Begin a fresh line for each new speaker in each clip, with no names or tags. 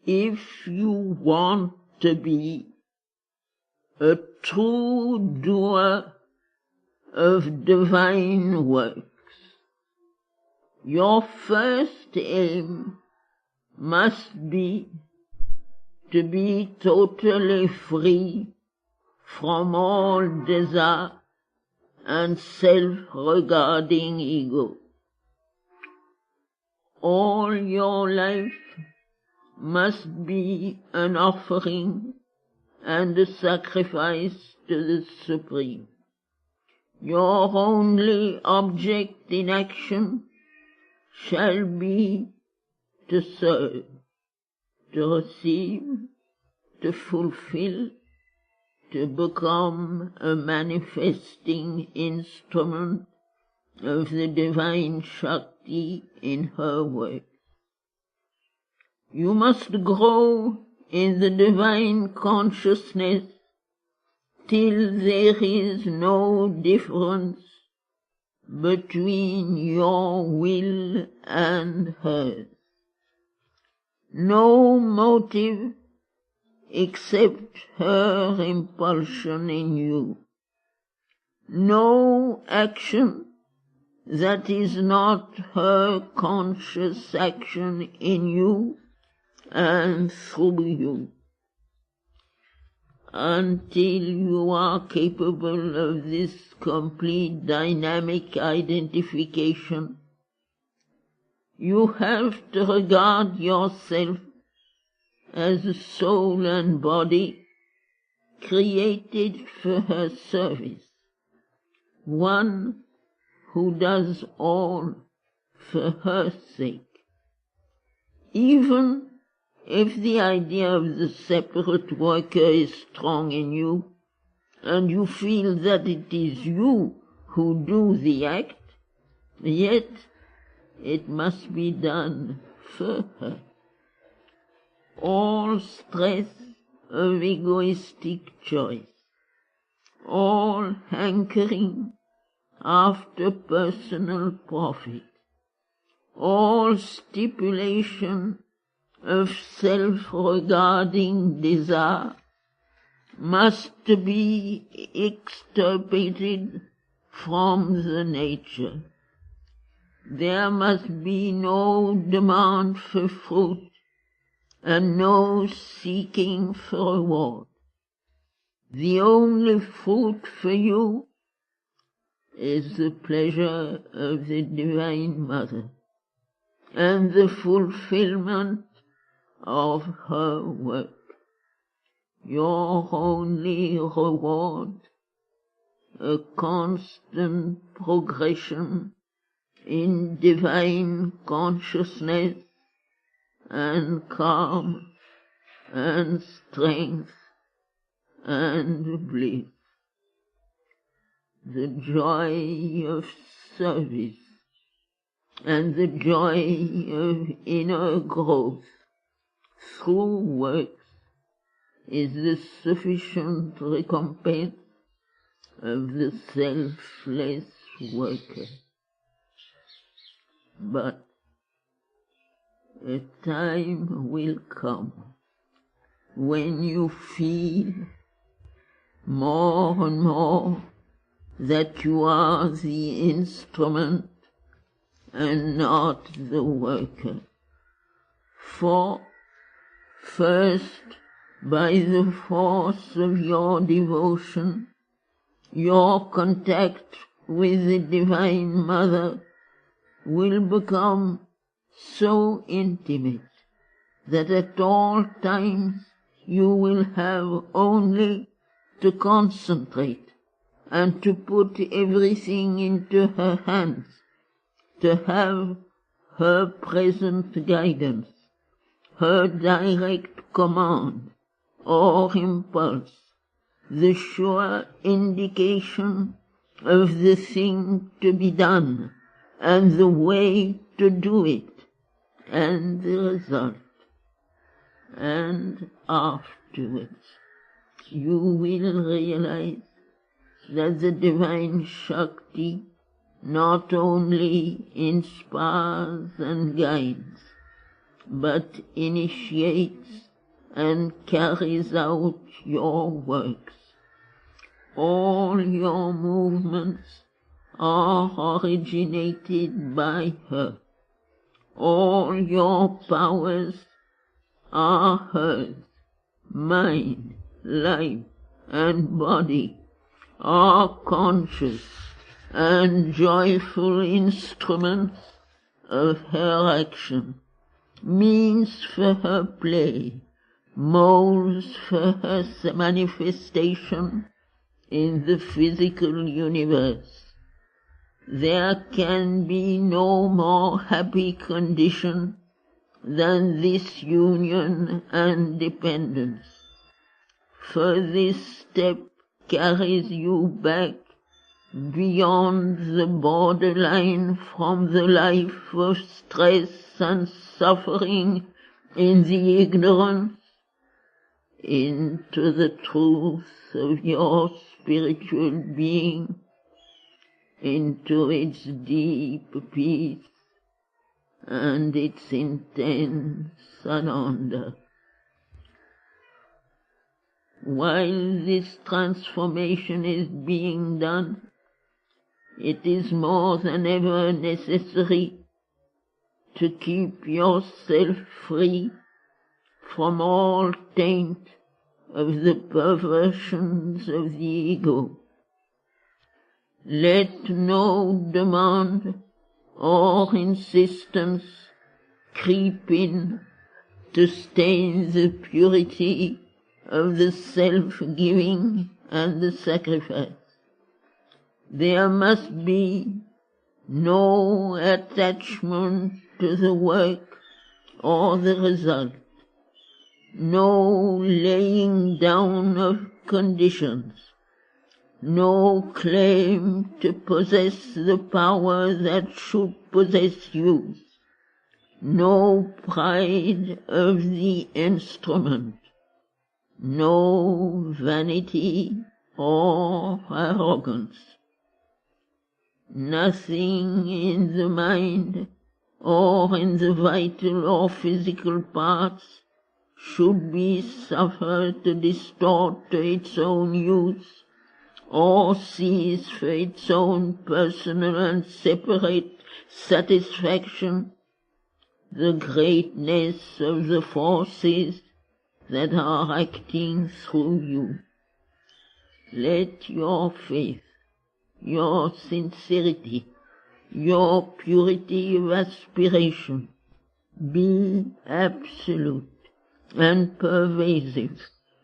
If you want to be a true doer of divine works, your first aim must be to be totally free from all desire and self-regarding ego. All your life must be an offering and a sacrifice to the Supreme. Your only object in action shall be to serve, to receive, to fulfill, to become a manifesting instrument of the divine Shakti in her work. You must grow in the divine consciousness till there is no difference between your will and hers. No motive except her impulsion in you. No action that is not her conscious action in you and through you. Until you are capable of this complete dynamic identification, you have to regard yourself as a soul and body created for her service, one who does all for her sake. Even if the idea of the separate worker is strong in you, and you feel that it is you who do the act, yet it must be done for her. All stress of egoistic choice, all hankering after personal profit, all stipulation of self-regarding desire must be extirpated from the nature. There must be no demand for fruit and no seeking for reward. The only fruit for you is the pleasure of the Divine Mother and the fulfillment of her work. Your only reward, a constant progression in divine consciousness and calm and strength and bliss. The joy of service and the joy of inner growth through works is the sufficient recompense of the selfless worker. But a time will come when you feel more and more that you are the instrument and not the worker. For first, by the force of your devotion, your contact with the Divine Mother will become so intimate that at all times you will have only to concentrate and to put everything into her hands, to have her present guidance, her direct command or impulse, the sure indication of the thing to be done and the way to do it and the result. And afterwards you will realize that the divine Shakti not only inspires and guides, but initiates and carries out your works. All your movements are originated by her. All your powers are hers. Mind, life, and body are conscious and joyful instruments of her action, means for her play, molds for her manifestation in the physical universe. There can be no more happy condition than this union and dependence, for this step carries you back beyond the borderline from the life of stress and suffering in the ignorance into the truth of your spiritual being, into its deep peace and its intense ananda. While this transformation is being done, it is more than ever necessary to keep yourself free from all taint of the perversions of the ego. Let no demand or insistence creep in to stain the purity of the self-giving and the sacrifice. There must be no attachment to the work or the result, no laying down of conditions, no claim to possess the power that should possess you, no pride of the instrument, no vanity or arrogance. Nothing in the mind or in the vital or physical parts should be suffered to distort to its own use or seize for its own personal and separate satisfaction the greatness of the forces that are acting through you. Let your faith, your sincerity, your purity of aspiration be absolute and pervasive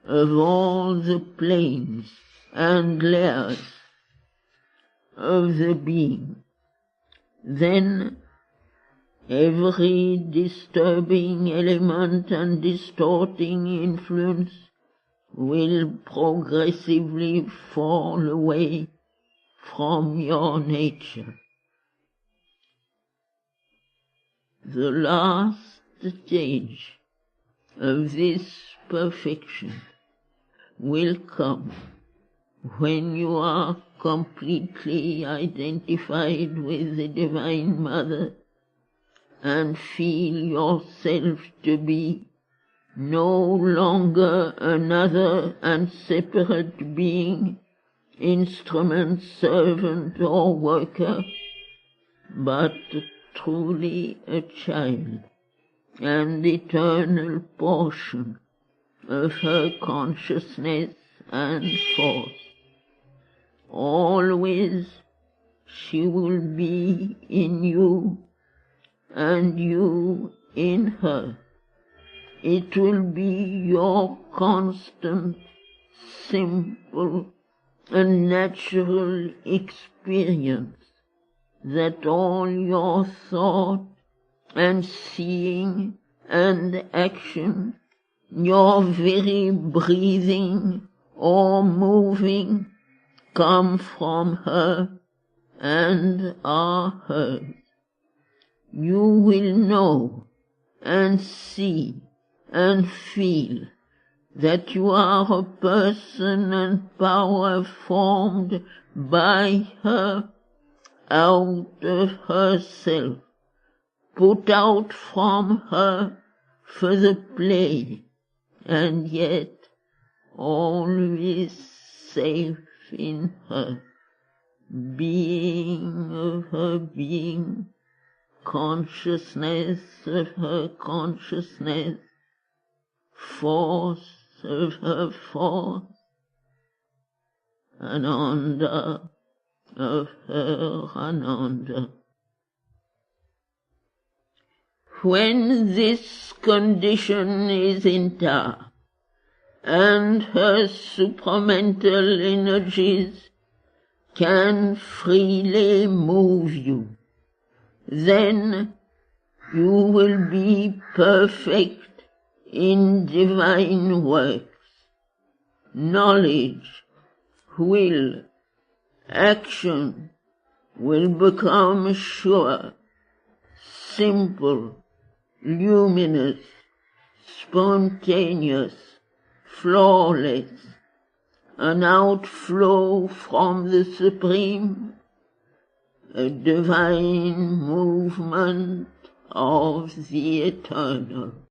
of all the planes and layers of the being. Then every disturbing element and distorting influence will progressively fall away from your nature. The last stage of this perfection will come when you are completely identified with the Divine Mother and feel yourself to be no longer another and separate being, instrument, servant, or worker, but truly a child and eternal portion of her consciousness and force. Always she will be in you and you in her. It will be your constant, simple, and natural experience that all your thought and seeing and action, your very breathing or moving, come from her and are hers. You will know and see and feel that you are a person and power formed by her, out of herself, put out from her for the play, and yet always safe in her being of her being, consciousness of her consciousness, force of her force, Ananda of her Ananda. When this condition is intact, and her supramental energies can freely move you, then you will be perfect in divine works. Knowledge, will, action will become sure, simple, luminous, spontaneous, flawless, an outflow from the Supreme, a divine movement of the Eternal.